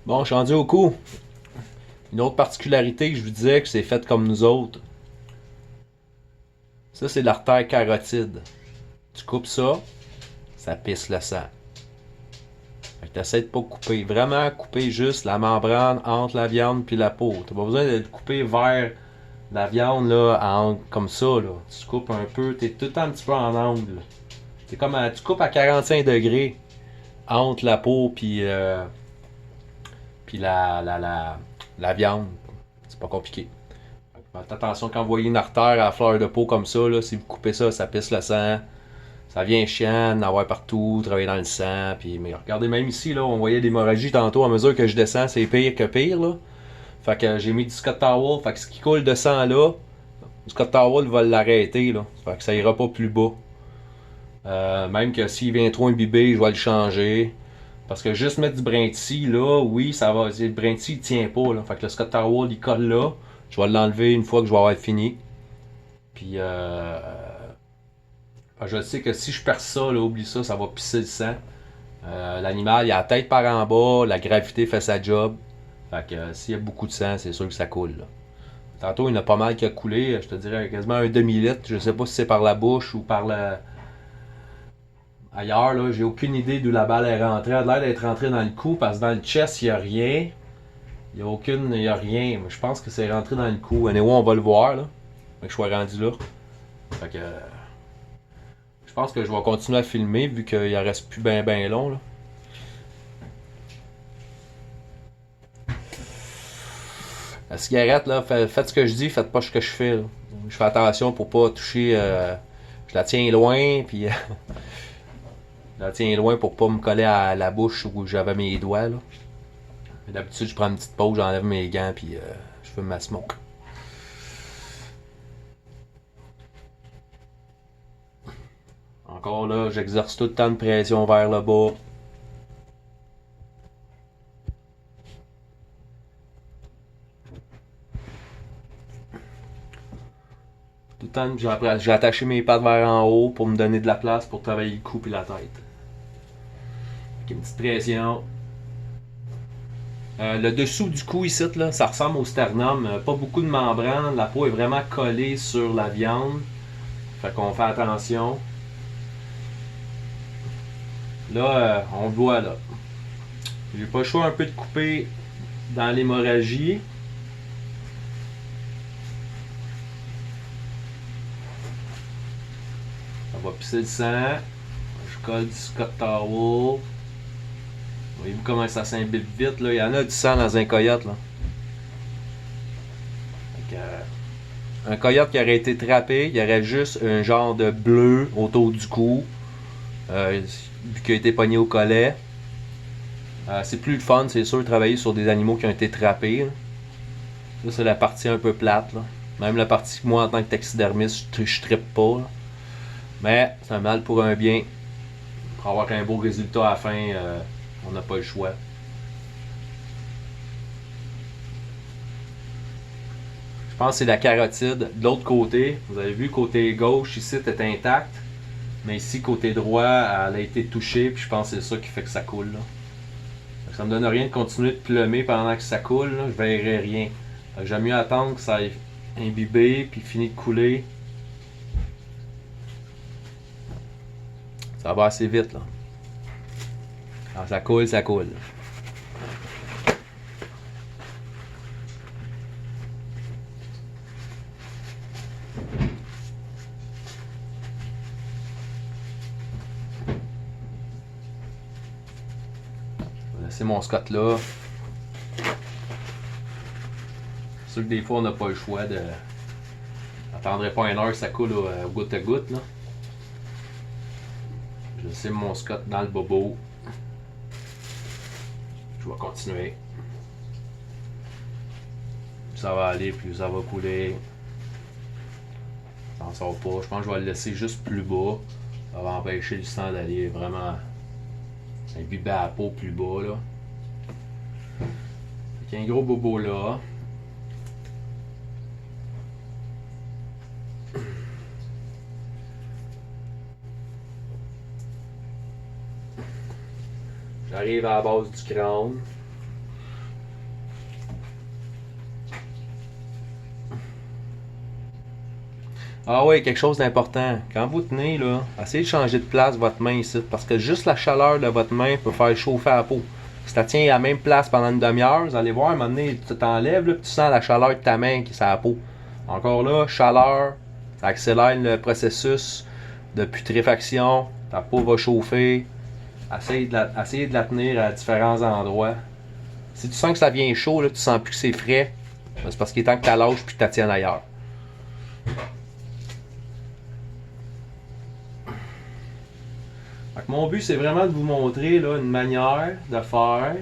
Bon, je suis rendu au cou. Une autre particularité que je vous disais que c'est fait comme nous autres. Ça, c'est l'artère carotide. Tu coupes ça, ça pisse le sang. Fait que t'essaies de pas couper. Vraiment couper juste la membrane entre la viande puis la peau. T'as pas besoin de le couper vers la viande là, comme ça. Là. Tu coupes un peu, t'es tout le temps un petit peu en angle. C'est comme tu coupes à 45 degrés entre la peau puis la viande. C'est pas compliqué. Faites attention quand vous voyez une artère à fleur de peau comme ça, là, si vous coupez ça, ça pisse le sang. Ça vient chiant d'en avoir partout, travailler dans le sang. Puis, mais regardez, même ici, là, on voyait l'hémorragie tantôt. À mesure que je descends, c'est pire que pire. Là. Fait que j'ai mis du Scott Towel. Fait que ce qui coule de sang là, le Scott Towel va l'arrêter. Là. Fait que ça ira pas plus bas. Même que s'il vient trop imbibé, je vais le changer. Parce que juste mettre du brinti là, oui, ça va. Le brinti, il tient pas. Là. Fait que le Scott Towel, il colle là. Je vais l'enlever une fois que je vais avoir fini. Puis, je sais que si je perce ça, là, oublie ça, ça va pisser le sang. L'animal, il a la tête par en bas, la gravité fait sa job. Fait que s'il y a beaucoup de sang, c'est sûr que ça coule. Là. Tantôt, il y en a pas mal qui a coulé, je te dirais quasiment un demi-litre. Je sais pas si c'est par la bouche ou par la. Ailleurs, là, j'ai aucune idée d'où la balle est rentrée. Elle a l'air d'être rentrée dans le cou parce que dans le chest, il n'y a rien. Il y a rien. Mais je pense que c'est rentré dans le cou. Anyway, on va le voir, là. Fait que je sois rendu là. Fait que. Je pense que je vais continuer à filmer vu qu'il en reste plus ben long, là. La cigarette, là, faites ce que je dis, faites pas ce que je fais. Là. Je fais attention pour pas toucher. Je la tiens loin, puis je la tiens loin pour pas me coller à la bouche où j'avais mes doigts. Là. D'habitude, je prends une petite pause, j'enlève mes gants, puis je fume ma smoke. Encore là, j'exerce tout le temps de pression vers le bas. Tout le temps, j'ai attaché mes pattes vers en haut pour me donner de la place pour travailler le cou et la tête. Avec une petite pression. Le dessous du cou ici, là, ça ressemble au sternum. Pas beaucoup de membrane. La peau est vraiment collée sur la viande. Fait qu'on fait attention. Là, on le voit là. J'ai pas le choix un peu de couper dans l'hémorragie. Ça va pisser le sang. Je colle du Scott Towel. Voyez-vous comment ça s'imbibe vite là. Il y en a du sang dans un coyote là. Fait que, un coyote qui aurait été trappé, il y aurait juste un genre de bleu autour du cou. Vu qu'il a été pogné au collet. C'est plus le fun, c'est sûr, de travailler sur des animaux qui ont été trappés. Là. Ça, c'est la partie un peu plate. Là. Même la partie que moi, en tant que taxidermiste, je trippe pas. Là. Mais c'est un mal pour un bien. Pour avoir un beau résultat à la fin, on n'a pas le choix. Je pense que c'est la carotide. De l'autre côté, vous avez vu, côté gauche, ici, est intact. Mais ici, côté droit, elle a été touchée. Puis je pense que c'est ça qui fait que ça coule. Là. Ça me donne rien de continuer de plumer pendant que ça coule. Là. Je verrai rien. J'aime mieux attendre que ça ait imbibé puis fini de couler. Ça va assez vite là. Quand ça coule, ça coule. Je vais laisser mon Scott là. C'est sûr que des fois on n'a pas le choix de. J'attendrai pas une heure ça coule au goutte à goutte là. Je vais laisser mon Scott dans le bobo. Je vais continuer. Plus ça va aller, plus ça va couler. Ça n'en sort pas. Je pense que je vais le laisser juste plus bas. Ça va empêcher le sang d'aller vraiment imbiber à la peau plus bas là. Il y a un gros bobo là. J'arrive à la base du crâne. Ah ouais, quelque chose d'important. Quand vous tenez, là, essayez de changer de place votre main ici. Parce que juste la chaleur de votre main peut faire chauffer la peau. Si tu tiens à la même place pendant une demi-heure, vous allez voir, à un moment donné, tu t'enlèves, là, puis tu sens la chaleur de ta main qui est sur la peau. Encore là, chaleur, ça accélère le processus de putréfaction. Ta peau va chauffer. Essayez de la tenir à différents endroits. Si tu sens que ça vient chaud, là, tu sens plus que c'est frais, c'est parce qu'il est temps que tu la lâches puis que tu la tiennes ailleurs. Mon but, c'est vraiment de vous montrer là, une manière de faire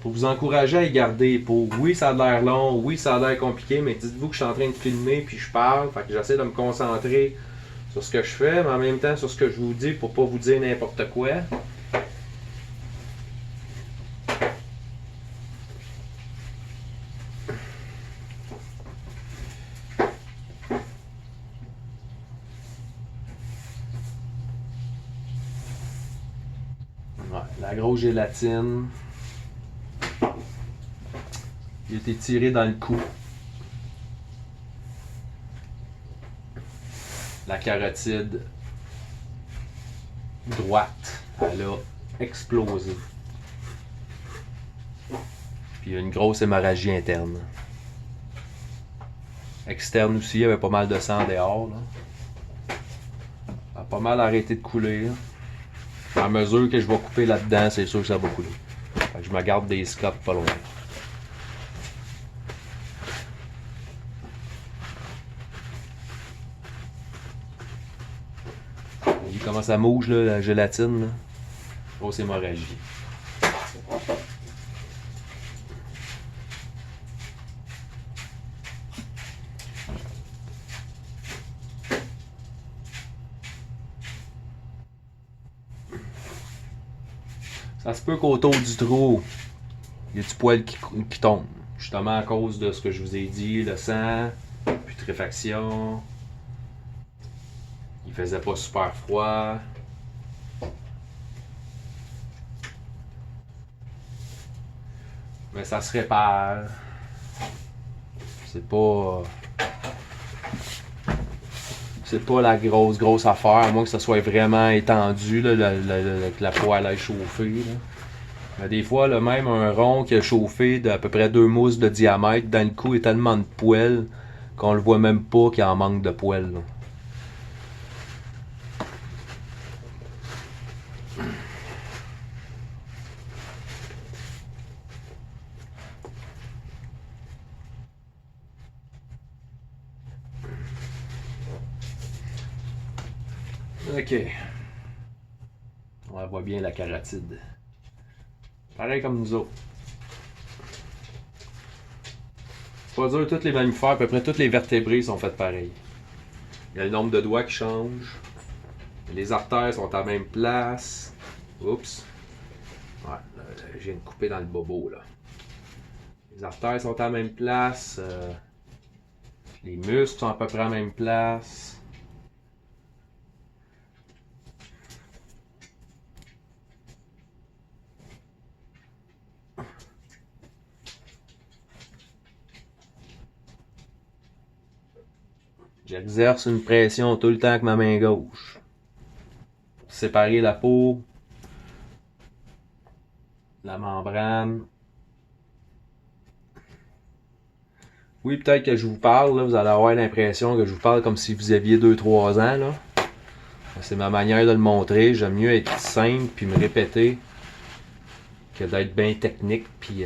pour vous encourager à y garder. Oui, ça a l'air long, oui, ça a l'air compliqué, mais dites-vous que je suis en train de filmer puis je parle, fait que j'essaie de me concentrer sur ce que je fais, mais en même temps sur ce que je vous dis pour pas vous dire n'importe quoi. Ouais, la grosse gélatine. Il a été tiré dans le cou. La carotide droite, elle a explosé. Puis il y a une grosse hémorragie interne. Externe aussi, il y avait pas mal de sang dehors. Là. Ça a pas mal arrêté de couler. Là. À mesure que je vais couper là-dedans, c'est sûr que ça va couler. Fait que je me garde des scopes pas loin. Vous comment ça mouche là, la gélatine. Là. Grosse hémorragie. Ça se peut qu'autour du trou, il y a du poil qui tombe. Justement à cause de ce que je vous ai dit, le sang, putréfaction. Il faisait pas super froid. Mais ça se répare. C'est pas. C'est pas la grosse affaire, à moins que ça soit vraiment étendu, là, que la poêle aille chauffer. Là. Mais des fois, là, même un rond qui a chauffé d'à peu près 2 mousses de diamètre, dans le cou, il y a tellement de poêle qu'on le voit même pas qu'il en manque de poêle. Là. Ok. On voit bien la carotide. Pareil comme nous autres. Pas dire tous les mammifères, à peu près tous les vertébrés sont faits pareil. Il y a le nombre de doigts qui change. Les artères sont à la même place. Oups. Ouais, là, je viens de couper dans le bobo là. Les artères sont à la même place. Les muscles sont à peu près à la même place. J'exerce une pression tout le temps avec ma main gauche. Séparer la peau, la membrane. Oui, peut-être que je vous parle, là, vous allez avoir l'impression que je vous parle comme si vous aviez 2-3 ans. Là. C'est ma manière de le montrer. J'aime mieux être simple puis me répéter que d'être bien technique puis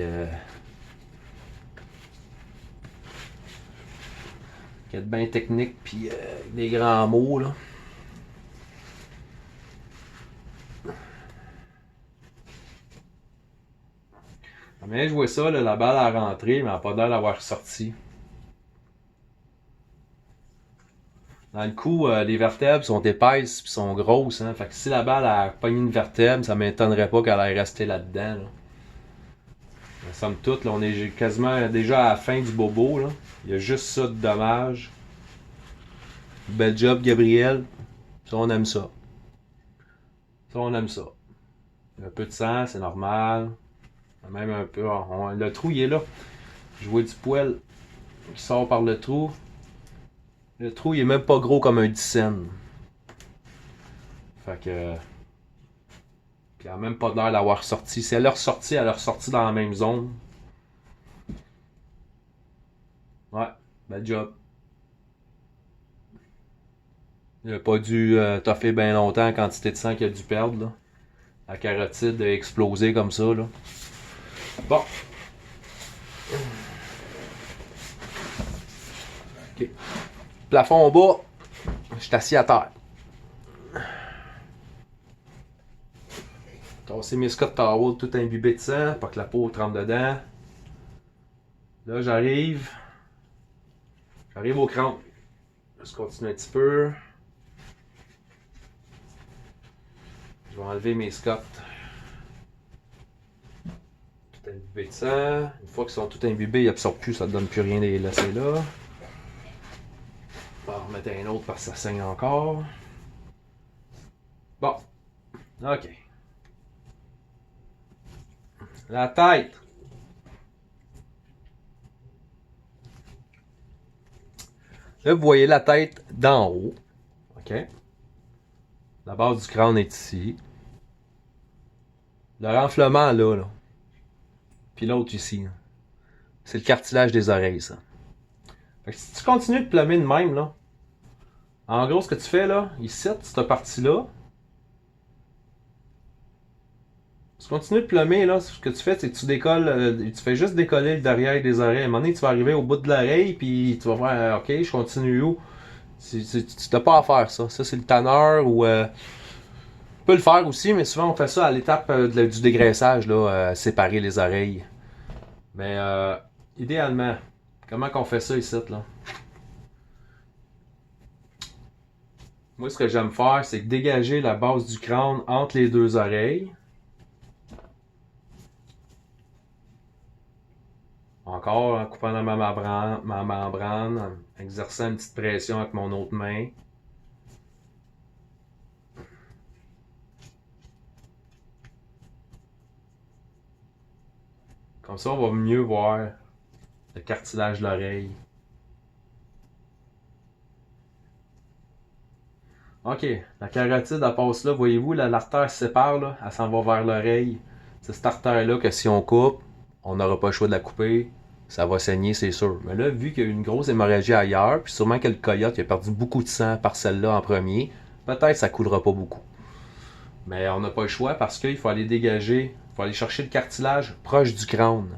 qu'être bien technique puis des grands mots là. Mais je vois ça, là, la balle a rentré, mais elle n'a pas l'air d'avoir sorti. Dans le coup, les vertèbres sont épaisses et sont grosses. Hein? Fait que si la balle a pogné une vertèbre, ça m'étonnerait pas qu'elle aille rester là-dedans. Là. Mais somme toute, là, on est quasiment déjà à la fin du bobo. Là. Il y a juste ça de dommage. Bel job, Gabriel. Ça, on aime ça. Ça, on aime ça. Un peu de sang, c'est normal. Même un peu. Le trou, il est là. Je vois du poil qui sort par le trou. Le trou, il est même pas gros comme un 10 cents. Fait que... Puis elle a même pas l'air d'avoir ressorti. Si elle est ressortie, elle est ressortie dans la même zone. Ouais, bel job. Il a pas dû toffer bien longtemps la quantité de sang qu'il a dû perdre, là. La carotide a explosé comme ça, là. Bon. Ok. Plafond en bas. Je suis assis à terre. Tasser mes Scott Towel tout imbibé de sang, pas que la peau trempe dedans. Là, j'arrive au crâne. Je continue un petit peu. Je vais enlever mes Scott. Tout imbibé de sang. Une fois qu'ils sont tout imbibés, ils absorbent plus, ça ne donne plus rien de les laisser là. On va en remettre un autre parce que ça saigne encore. Bon. OK. La tête. Là, vous voyez la tête d'en haut. OK. La base du crâne est ici. Le renflement là. Puis l'autre ici. C'est le cartilage des oreilles, ça. Fait que si tu continues de plummer de même, là, en gros, ce que tu fais, là, ici, cette partie-là, tu continues de plummer, là, ce que tu fais, c'est que tu décolles, tu fais juste décoller le derrière des oreilles. À un moment donné, tu vas arriver au bout de l'oreille, puis tu vas faire, OK, je continue où? Tu n'as pas à faire ça. Ça, c'est le tanneur ou... on peut le faire aussi, mais souvent, on fait ça à l'étape du dégraissage, là, séparer les oreilles. Mais, idéalement, comment qu'on fait ça ici, là? Moi, ce que j'aime faire, c'est dégager la base du crâne entre les deux oreilles. Encore en coupant dans ma membrane, en exerçant une petite pression avec mon autre main. Comme ça, on va mieux voir le cartilage de l'oreille. Ok, la carotide, elle passe là. Voyez-vous, l'artère se sépare, là, elle s'en va vers l'oreille. C'est cette artère-là que si on coupe, on n'aura pas le choix de la couper. Ça va saigner, c'est sûr. Mais là, vu qu'il y a eu une grosse hémorragie ailleurs, puis sûrement que le coyote a perdu beaucoup de sang par celle-là en premier, peut-être ça coulera pas beaucoup. Mais on n'a pas le choix parce qu'il faut aller dégager, il faut aller chercher le cartilage proche du crâne.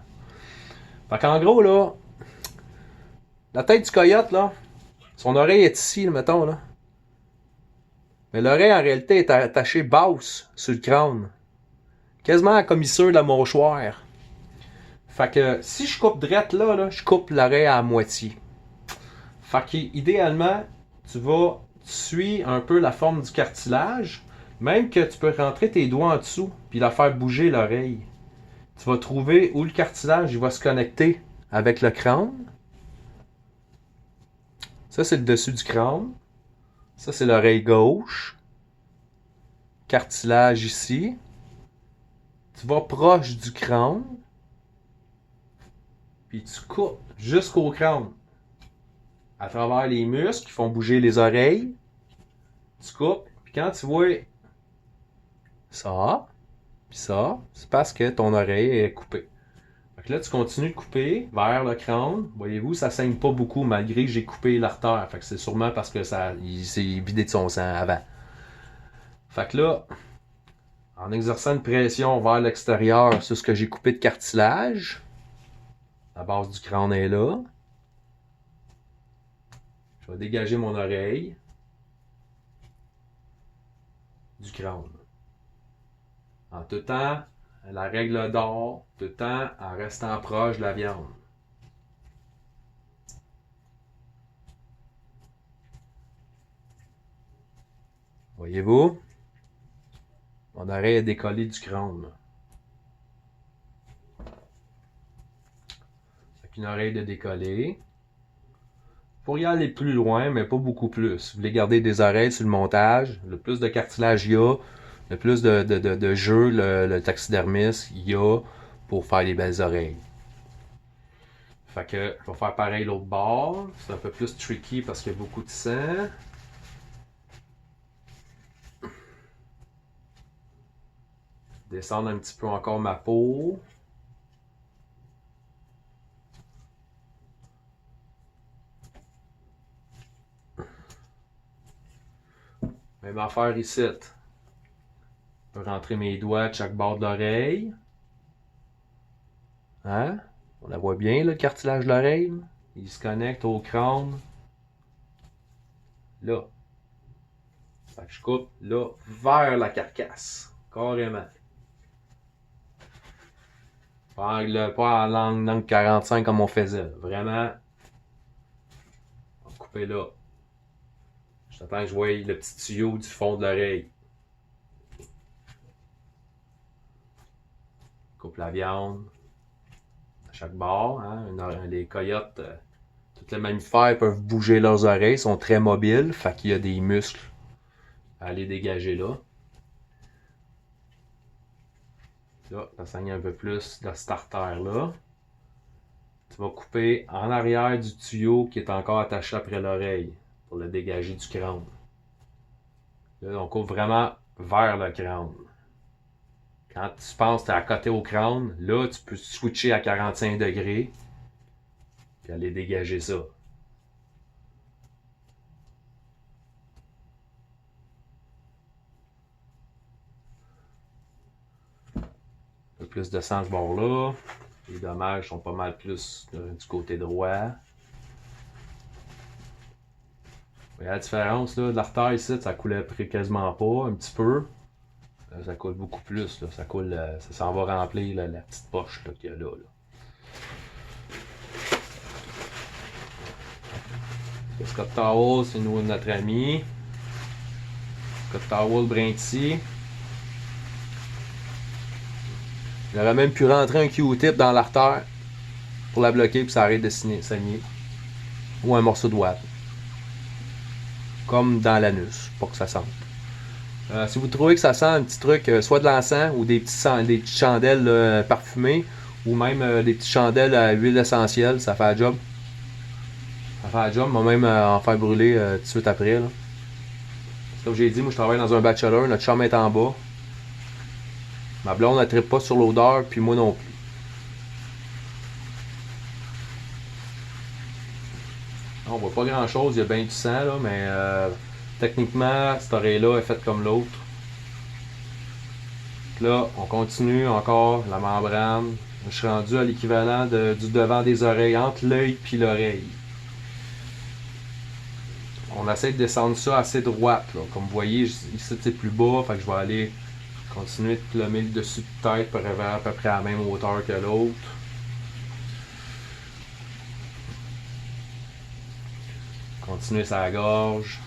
Fait qu'en gros, là, la tête du coyote, là, son oreille est ici, là, mettons, là. Mais l'oreille, en réalité, est attachée basse sur le crâne. Quasiment à la commissure de la mâchoire. Fait que si je coupe drette là, je coupe l'oreille à moitié. Fait que idéalement, tu suis un peu la forme du cartilage. Même que tu peux rentrer tes doigts en dessous puis la faire bouger l'oreille. Tu vas trouver où le cartilage il va se connecter avec le crâne. Ça, c'est le dessus du crâne. Ça, c'est l'oreille gauche. Cartilage ici. Tu vas proche du crâne. Puis tu coupes jusqu'au crâne. À travers les muscles qui font bouger les oreilles. Tu coupes. Puis quand tu vois ça, puis ça, c'est parce que ton oreille est coupée. Fait que là, tu continues de couper vers le crâne. Voyez-vous, ça saigne pas beaucoup malgré que j'ai coupé l'artère. Fait que c'est sûrement parce que il s'est vidé de son sang avant. Fait que là, en exerçant une pression vers l'extérieur sur ce que j'ai coupé de cartilage, la base du crâne est là. Je vais dégager mon oreille du crâne. En tout temps, la règle d'or, tout le temps en restant proche de la viande. Voyez-vous? Mon oreille est décollée du crâne. Avec une oreille de décollée. Pour y aller plus loin, mais pas beaucoup plus. Si vous voulez garder des oreilles sur le montage, le plus de cartilage il y a, le plus de jeu le taxidermiste il y a pour faire les belles oreilles. Fait que je vais faire pareil l'autre bord. C'est un peu plus tricky parce qu'il y a beaucoup de sang. Descendre un petit peu encore ma peau. Même affaire ici. Je peux rentrer mes doigts de chaque bord de l'oreille. Hein? On la voit bien, là, le cartilage de l'oreille. Il se connecte au crâne. Là. Fait que je coupe là vers la carcasse. Carrément. Pas en langue 45 comme on faisait. Vraiment. On va couper là. J'attends que je voie le petit tuyau du fond de l'oreille. Coupe la viande. À chaque bord. Hein? Les coyotes, tous les mammifères peuvent bouger leurs oreilles. Ils sont très mobiles. Fait qu'il y a des muscles à les dégager là. Là, ça saigne un peu plus de cette artère-là. Tu vas couper en arrière du tuyau qui est encore attaché après l'oreille pour le dégager du crâne. Là, on coupe vraiment vers le crâne. Quand tu penses que tu es à côté au crâne, là, tu peux switcher à 45 degrés et aller dégager ça. Un peu plus de sang ce bord-là. Les dommages sont pas mal plus du côté droit. Il y a la différence là, de l'artère ici, ça coulait quasiment pas, un petit peu. Là, ça coule beaucoup plus. Là. Ça coule, ça s'en va remplir là, la petite poche qu'il y a là. Le Scott Towel, c'est notre ami. Scott Towel Brinty. J'aurais même pu rentrer un Q-tip dans l'artère pour la bloquer puis ça arrête de saigner. Ou un morceau de ouate. Comme dans l'anus, pour que ça sente. Si vous trouvez que ça sent un petit truc, soit de l'encens ou des petites chandelles parfumées, ou même des petites chandelles à huile essentielle, ça fait la job. Ça fait la job, on va même en faire brûler tout de suite après. Là. Comme j'ai dit, moi je travaille dans un bachelor, notre chambre est en bas. Ma blonde ne trippe pas sur l'odeur, puis moi non plus. On voit pas grand chose, il y a bien du sang, là, mais techniquement, cette oreille-là est faite comme l'autre. Là, on continue encore la membrane. Je suis rendu à l'équivalent du devant des oreilles, entre l'œil et l'oreille. On essaie de descendre ça assez droite. Là. Comme vous voyez, ici c'est plus bas, fait que je vais aller continuer de plomber le dessus de tête pour arriver à peu près à la même hauteur que l'autre. Continuer sa gorge.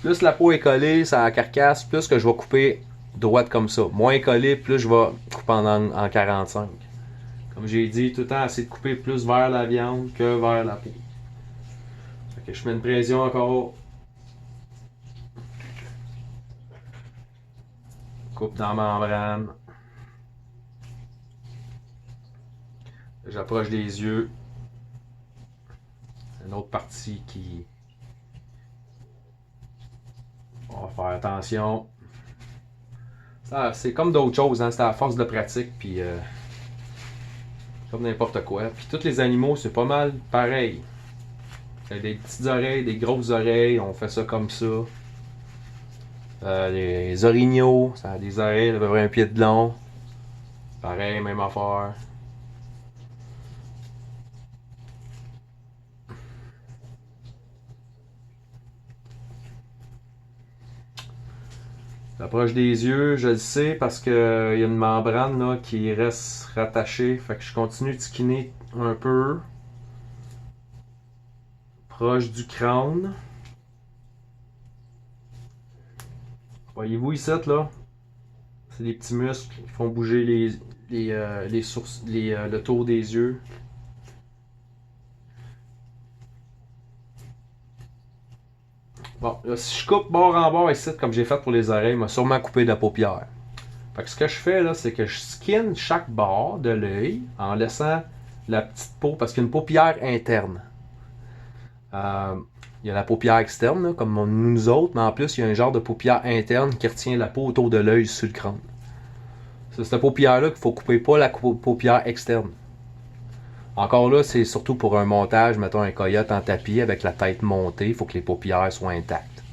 Plus la peau est collée, ça la carcasse, plus que je vais couper droite comme ça. Moins collée, plus je vais couper en 45. Comme j'ai dit, tout le temps, essayer de couper plus vers la viande que vers la peau. Fait que je mets une pression encore. Coupe dans la membrane. J'approche des yeux. Une autre partie qui... On va faire attention. C'est comme d'autres choses, hein? C'est à force de pratique, puis comme n'importe quoi. Puis tous les animaux, c'est pas mal pareil. Des petites oreilles, des grosses oreilles, on fait ça comme ça. Les orignaux, ça a des oreilles à peu près un pied de long. Pareil, même affaire. L'approche des yeux, je le sais parce qu'il y a une membrane là, qui reste rattachée. Fait que je continue de skinner un peu. Proche du crâne. Voyez-vous ici, là? C'est des petits muscles qui font bouger le tour des yeux. Bon, là, si je coupe bord en bord ici, comme j'ai fait pour les oreilles, il m'a sûrement coupé de la paupière. Fait que ce que je fais là, c'est que je skin chaque bord de l'œil en laissant la petite peau, parce qu'il y a une paupière interne. Euh, il y a la paupière externe, là, comme nous autres, mais en plus, il y a un genre de paupière interne qui retient la peau autour de l'œil sur le crâne. C'est cette paupière-là qu'il faut couper, pas la paupière externe. Encore là, c'est surtout pour un montage, mettons un coyote en tapis avec la tête montée, il faut que les paupières soient intactes.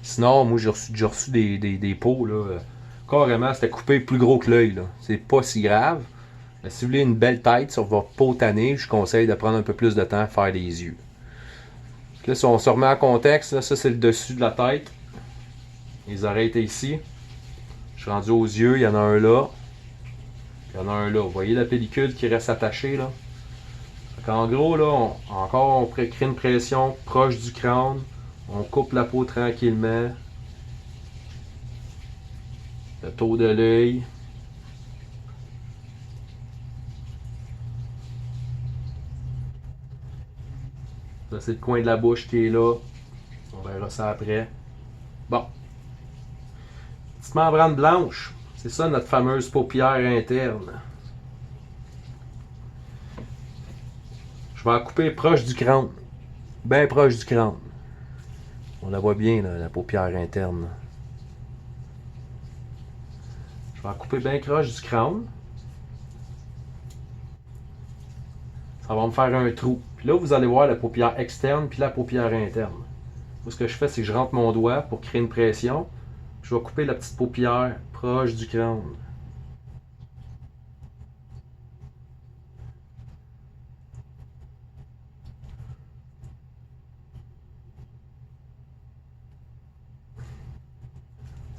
Sinon, moi, j'ai reçu des peaux, là, carrément, c'était coupé plus gros que l'œil, là. C'est pas si grave. Mais si vous voulez une belle tête sur votre peau tannée, je conseille de prendre un peu plus de temps à faire les yeux. Là, si on se remet en contexte, là, ça c'est le dessus de la tête. Les oreilles étaient ici. Je suis rendu aux yeux, il y en a un là. Puis il y en a un là. Vous voyez la pellicule qui reste attachée là? En gros, là, on crée une pression proche du crâne. On coupe la peau tranquillement. Le taux de l'œil. Ça, c'est le coin de la bouche qui est là. On verra ça après. Bon. Petite membrane blanche. C'est ça notre fameuse paupière interne. Je vais en couper proche du crâne. Bien proche du crâne. On la voit bien, là, la paupière interne. Je vais en couper bien proche du crâne. Ça va me faire un trou. Puis là, vous allez voir la paupière externe puis la paupière interne. Moi, ce que je fais, c'est que je rentre mon doigt pour créer une pression. Puis je vais couper la petite paupière proche du crâne.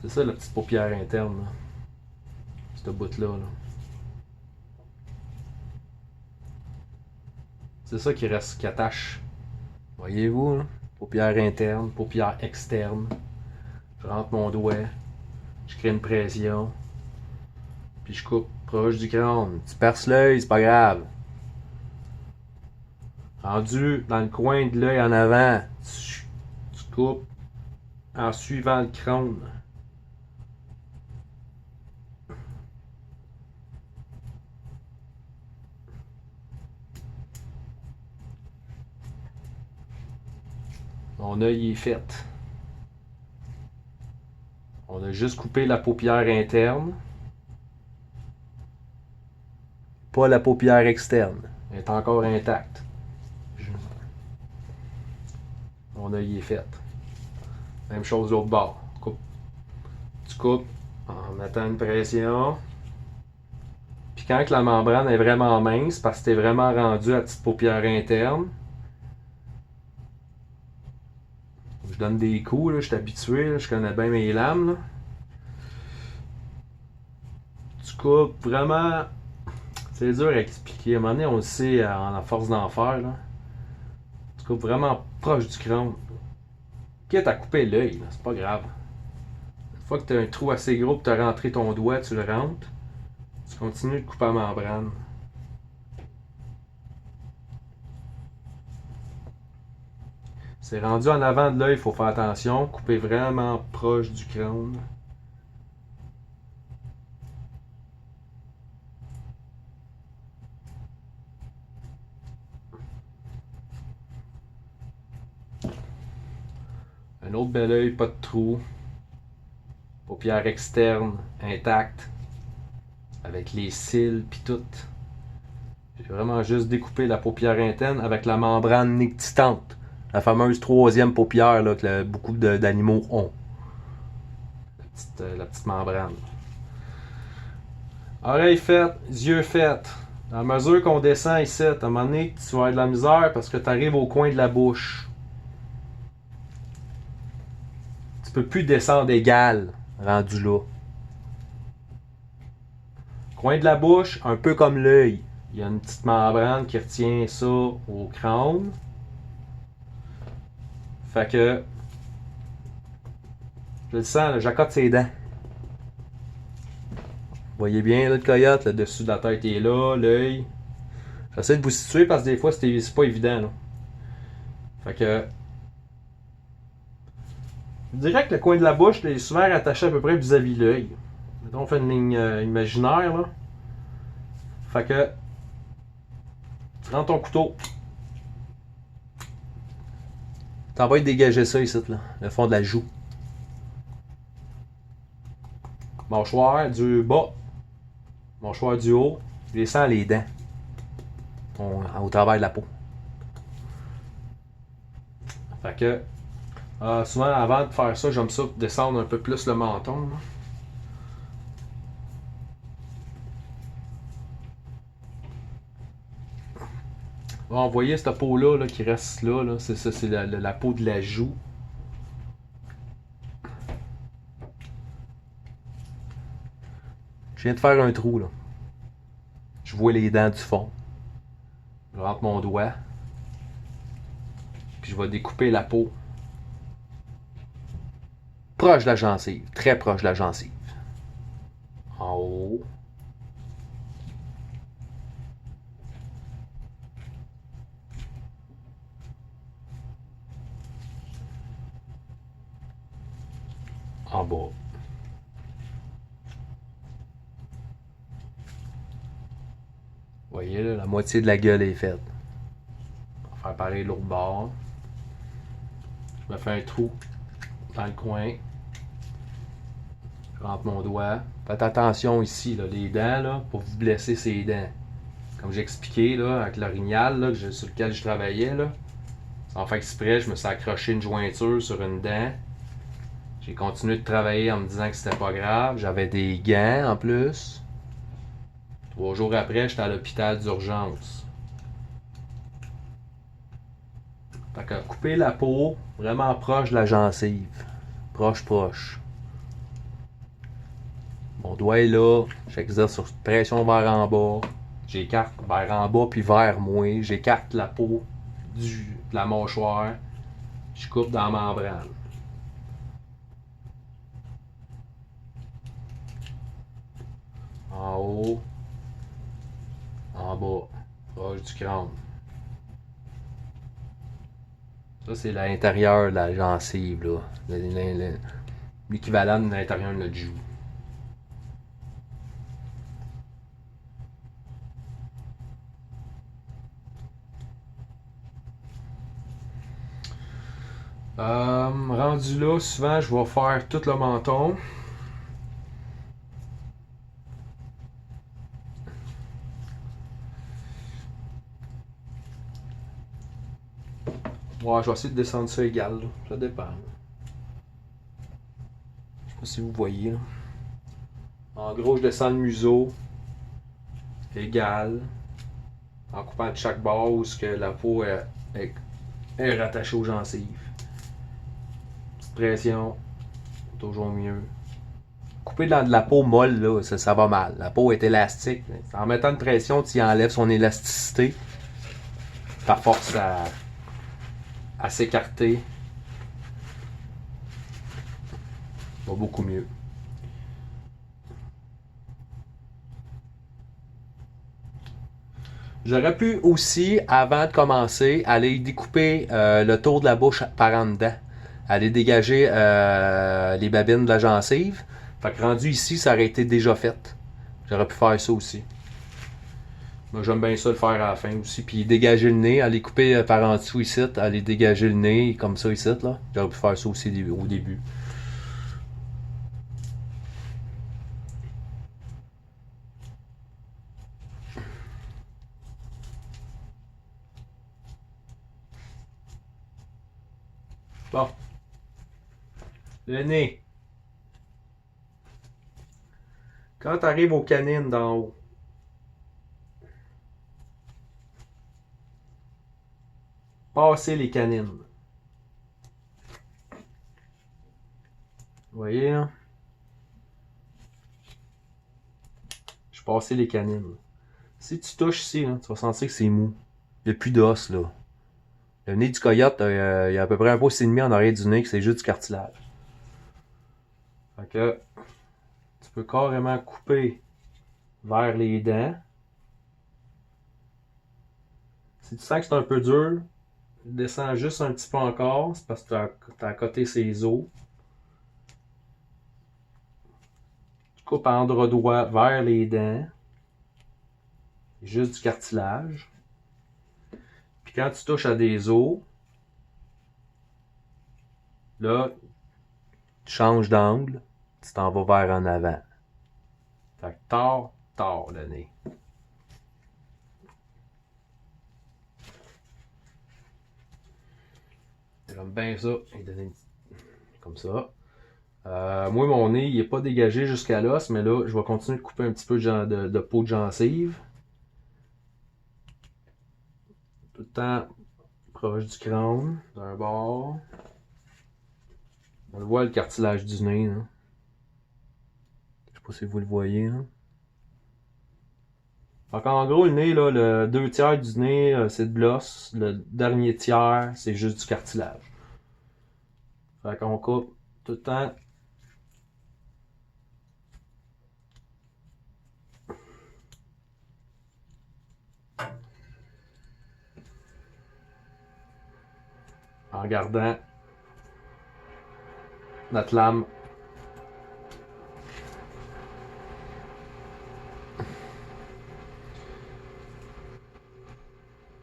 C'est ça la petite paupière interne. Là. Cette bout-là. Là. C'est ça qui reste, qui attache. Voyez-vous, là? Paupière interne, paupière externe. Je rentre mon doigt. Je crée une pression. Puis je coupe proche du crâne. Tu perces l'œil, c'est pas grave. Rendu dans le coin de l'œil en avant, tu coupes en suivant le crâne. Mon œil est fait. On a juste coupé la paupière interne. Pas la paupière externe. Elle est encore intacte. Mon œil est fait. Même chose de l'autre bord. Tu coupes en mettant une pression. Puis quand la membrane est vraiment mince, parce que t'es vraiment rendu à la petite paupière interne, je donne des coups, là, je suis habitué, là, je connais bien mes lames. Là. Tu coupes vraiment. C'est dur à expliquer. À un moment donné, on le sait en force d'en faire. Là. Tu coupes vraiment proche du crâne. Quitte à couper l'œil, c'est pas grave. Une fois que tu as un trou assez gros pour te rentrer ton doigt, tu le rentres. Tu continues de couper la membrane. C'est rendu en avant de l'œil, il faut faire attention. Couper vraiment proche du crâne. Un autre bel œil, pas de trou. Paupière externe, intacte. Avec les cils pis tout. J'ai vraiment juste découpé la paupière interne avec la membrane nictitante. La fameuse troisième paupière là, que beaucoup d'animaux ont. La petite membrane. Oreilles faites, yeux faits. À mesure qu'on descend ici, à un moment donné, tu vas avoir de la misère parce que tu arrives au coin de la bouche. Tu peux plus descendre égal, rendu là. Coin de la bouche, un peu comme l'œil. Il y a une petite membrane qui retient ça au crâne. Fait que je le sens, là, j'accote ses dents. Vous voyez bien là, le coyote, le dessus de la tête est là, l'œil. J'essaie de vous situer parce que des fois c'est pas évident. Là. Fait que Je dirais que le coin de la bouche là, est souvent rattaché à peu près vis-à-vis l'œil. Mettons, on fait une ligne imaginaire. Là. Fait que tu prends ton couteau. T'en vas dégager ça ici, là, le fond de la joue. Mâchoire du bas. Mâchoire du haut. Je descends les dents. Au travers de la peau. Fait que souvent avant de faire ça, j'aime ça descendre un peu plus le menton. Là. Bon, vous voyez cette peau-là là, qui reste là, là c'est ça, c'est la peau de la joue. Je viens de faire un trou là. Je vois les dents du fond. Je rentre mon doigt. Puis je vais découper la peau. Proche de la gencive. Très proche de la gencive. En haut. En bas. Vous voyez là, la moitié de la gueule est faite. On va faire pareil l'autre bord. Je me fais un trou dans le coin. Je rentre mon doigt. Faites attention ici, là, les dents, là, pour vous blesser ces dents. Comme j'ai expliqué, là, avec l'orignal là, sur lequel je travaillais, là, sans faire exprès, je me suis accroché une jointure sur une dent. J'ai continué de travailler en me disant que c'était pas grave. J'avais des gants en plus. 3 jours après, j'étais à l'hôpital d'urgence. Fait que couper la peau vraiment proche de la gencive. Proche. Mon doigt est là. J'exerce sur pression vers en bas. J'écarte vers en bas puis vers moi. J'écarte la peau de la mâchoire. Je coupe dans la membrane. En haut. En bas. Proche du crâne. Ça, c'est l'intérieur de la gencive, là. L'équivalent de l'intérieur de notre joue. Rendu là, souvent, je vais faire tout le menton. Ouais, je vais essayer de descendre ça égal, là. Ça dépend. Je sais pas si vous voyez, là. En gros, je descends le museau. Égal. En coupant de chaque bord où que la peau est rattachée aux gencives. Petite pression. Toujours mieux. Couper dans de la peau molle, là, ça va mal. La peau est élastique. En mettant de pression, tu y enlèves son élasticité. Par force à s'écarter. Va beaucoup mieux. J'aurais pu aussi, avant de commencer, aller découper le tour de la bouche par en dedans. Aller dégager les babines de la gencive. Fait que rendu ici, ça aurait été déjà fait. J'aurais pu faire ça aussi. Moi, j'aime bien ça le faire à la fin aussi. Puis dégager le nez, aller couper par en dessous ici, aller dégager le nez comme ça ici. Là. J'aurais pu faire ça aussi au début. Bon. Le nez. Quand tu arrives aux canines d'en haut, passer les canines. Vous voyez là? Je passais les canines. Si tu touches ici, là, tu vas sentir que c'est mou. Il n'y a plus d'os là. Le nez du coyote, il y a à peu près un pouce et demi en arrière du nez, que c'est juste du cartilage. Fait que tu peux carrément couper vers les dents. Si tu sens que c'est un peu dur, descends juste un petit peu encore. C'est parce que tu as accoté ses os. coupe en endroit droit vers les dents. Juste du cartilage. Puis quand tu touches à des os, là, tu changes d'angle, tu t'en vas vers en avant. Fait que tord le nez. J'aime bien ça. Comme ça. Moi, mon nez, il n'est pas dégagé jusqu'à l'os, mais là, je vais continuer de couper un petit peu de peau de gencive. Tout le temps proche du crâne, d'un bord. On le voit, le cartilage du nez. Là. Je sais pas si vous le voyez. Là. Donc, en gros, le nez, là, le 2 tiers du nez, c'est de l'os. Le dernier tiers, c'est juste du cartilage. Fait qu'on coupe tout le temps. En gardant notre lame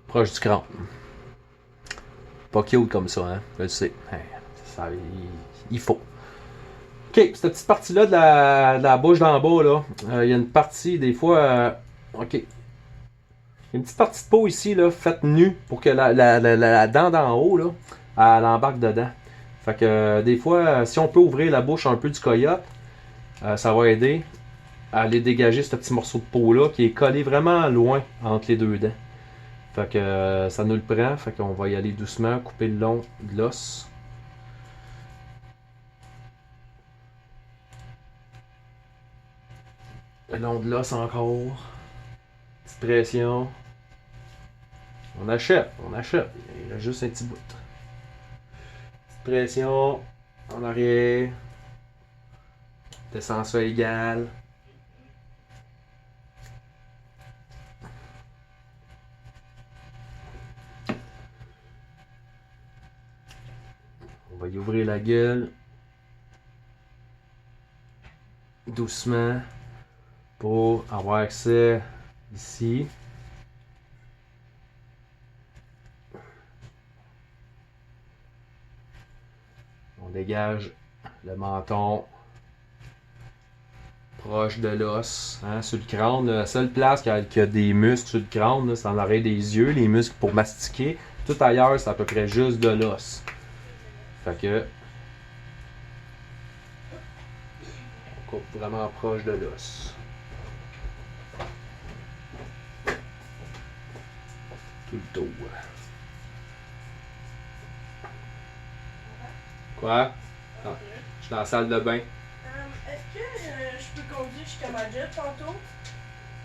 proche du crâne. Pas cute comme ça, hein? Je le sais. Ça, il faut. Ok, cette petite partie-là de la bouche d'en bas, là, il y a une partie, des fois. Ok. Il y a une petite partie de peau ici, là, faite nue pour que la dent d'en haut, là, elle embarque dedans. Fait que des fois, si on peut ouvrir la bouche un peu du coyote, ça va aider à aller dégager ce petit morceau de peau-là qui est collé vraiment loin entre les deux dents. Fait que ça nous le prend, fait qu'on va y aller doucement, couper le long de l'os. Le long de l'os encore. Petite pression. On achète. Il y a juste un petit bout. Petite pression en arrière. Descend ça égal. On va y ouvrir la gueule. Doucement. Pour avoir accès ici. On dégage le menton proche de l'os, hein, sur le crâne. La seule place qui a des muscles sur le crâne, c'est en l'arrière des yeux, les muscles pour mastiquer. Tout ailleurs, c'est à peu près juste de l'os. Fait que on coupe vraiment proche de l'os. Tout le tour. Quoi? Ah, je suis dans la salle de bain. Est-ce que je peux conduire jusqu'à ma job tantôt?